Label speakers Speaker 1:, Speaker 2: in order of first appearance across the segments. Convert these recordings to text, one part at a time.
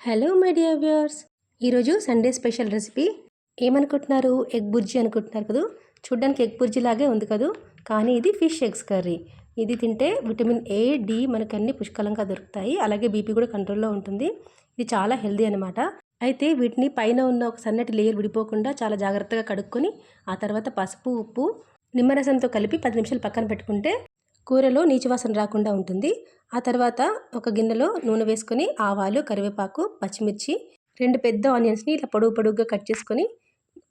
Speaker 1: Hello my dear viewers, ఈరోజు Sunday special recipe ఏమనుకుంటున్నారు? Egg bhurji అనుకుంటున్నారు కదా. చూడ్డానికి ఎగ్ బుర్జీ లాగే ఉంది కదా, కానీ ఇది ఫిష్ ఎగ్స్ కర్రీ. ఇది తింటే విటమిన్ ఏ, డి మనకు అన్ని పుష్కలంగా దొరుకుతాయి. అలాగే బీపీ కూడా కంట్రోల్లో ఉంటుంది. ఇది చాలా హెల్దీ అనమాట. అయితే వీటిని పైన ఉన్న ఒక సన్నటి లేయర్ విడిపోకుండా చాలా జాగ్రత్తగా కడుక్కొని ఆ తర్వాత పసుపు, ఉప్పు, నిమ్మరసంతో కలిపి 10 నిమిషాలు పక్కన పెట్టుకుంటే కూరలో నీచు వాసన రాకుండా ఉంటుంది. ఆ తర్వాత ఒక గిన్నెలో నూనె వేసుకొని ఆవాలు, కరివేపాకు, పచ్చిమిర్చి, 2 పెద్ద ఆనియన్స్ని ఇట్లా పొడుగుగా కట్ చేసుకొని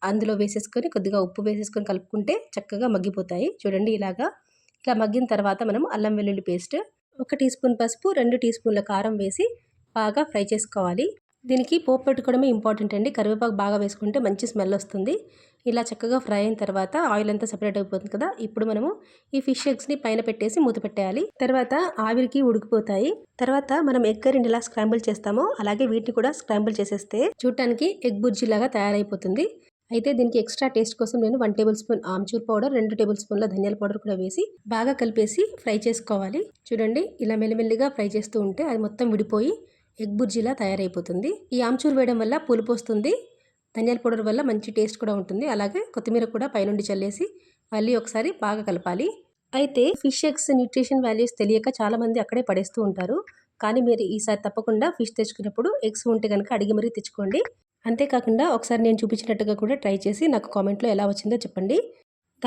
Speaker 1: అందులో వేసేసుకొని కొద్దిగా ఉప్పు వేసేసుకొని కలుపుకుంటే చక్కగా మగ్గిపోతాయి. చూడండి ఇలా మగ్గిన తర్వాత మనం అల్లం వెల్లుల్లి పేస్ట్, 1 టీ స్పూన్ పసుపు, 2 టీ స్పూన్ల కారం వేసి బాగా ఫ్రై చేసుకోవాలి. దీనికి పోపు పెట్టుకోవడమే ఇంపార్టెంట్ అండి. కరివేపాకు బాగా వేసుకుంటే మంచి స్మెల్ వస్తుంది. ఇలా చక్కగా ఫ్రై అయిన తర్వాత ఆయిల్ అంతా సెపరేట్ అయిపోతుంది కదా. ఇప్పుడు మనము ఈ ఫిష్ ఎగ్స్ని పైన పెట్టేసి మూత పెట్టేయాలి. తర్వాత ఆవిరికి ఉడికిపోతాయి. తర్వాత మనం ఎగ్ కర్రీని ఎలా స్క్రాంబుల్ చేస్తామో అలాగే వీటిని కూడా స్క్రాంబుల్ చేసేస్తే చూడటానికి ఎగ్ బుర్జీ లాగా తయారైపోతుంది. అయితే దీనికి ఎక్స్ట్రా టేస్ట్ కోసం నేను 1 table spoon amchur powder, 2 table స్పూన్ల ధనియాల పౌడర్ కూడా వేసి బాగా కలిపేసి ఫ్రై చేసుకోవాలి. చూడండి, ఇలా మెల్లిమెల్లిగా ఫ్రై చేస్తూ ఉంటే అది మొత్తం విడిపోయి ఎగ్ బుర్జీలా తయారైపోతుంది. ఈ ఆమ్చూర్ వేయడం వల్ల పులుపు వస్తుంది. ధనియాల పౌడర్ వల్ల మంచి టేస్ట్ కూడా ఉంటుంది. అలాగే కొత్తిమీర కూడా పైనుండి చల్లేసి మళ్ళీ ఒకసారి బాగా కలపాలి. అయితే ఫిష్ ఎగ్స్ న్యూట్రిషన్ వాల్యూస్ తెలియక చాలామంది అక్కడే పడేస్తూ ఉంటారు. కానీ మీరు ఈసారి తప్పకుండా ఫిష్ తెచ్చుకున్నప్పుడు ఎగ్స్ ఉంటే కనుక అడిగి మరీ తెచ్చుకోండి. అంతేకాకుండా ఒకసారి నేను చూపించినట్టుగా కూడా ట్రై చేసి నాకు కామెంట్లో ఎలా వచ్చిందో చెప్పండి.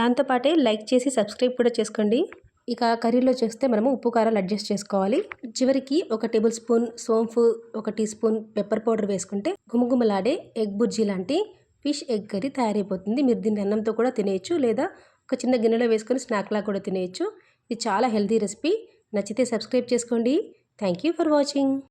Speaker 1: దాంతోపాటే లైక్ చేసి సబ్స్క్రైబ్ కూడా చేసుకోండి. ఇక కర్రీలో చేస్తే మనము ఉప్పు కారాలు అడ్జస్ట్ చేసుకోవాలి. చివరికి 1 టేబుల్ స్పూన్ సోంపు, 1 టీ స్పూన్ పెప్పర్ పౌడర్ వేసుకుంటే గుమగుమలాడే ఎగ్ బుర్జీ లాంటి ఫిష్ ఎగ్ కర్రీ తయారైపోతుంది. మీరు దీన్ని అన్నంతో కూడా తినేయచ్చు, లేదా ఒక చిన్న గిన్నెలో వేసుకొని స్నాక్లా కూడా తినేయచ్చు. ఇది చాలా హెల్తీ రెసిపీ. నచ్చితే సబ్స్క్రైబ్ చేసుకోండి. Thank you for watching.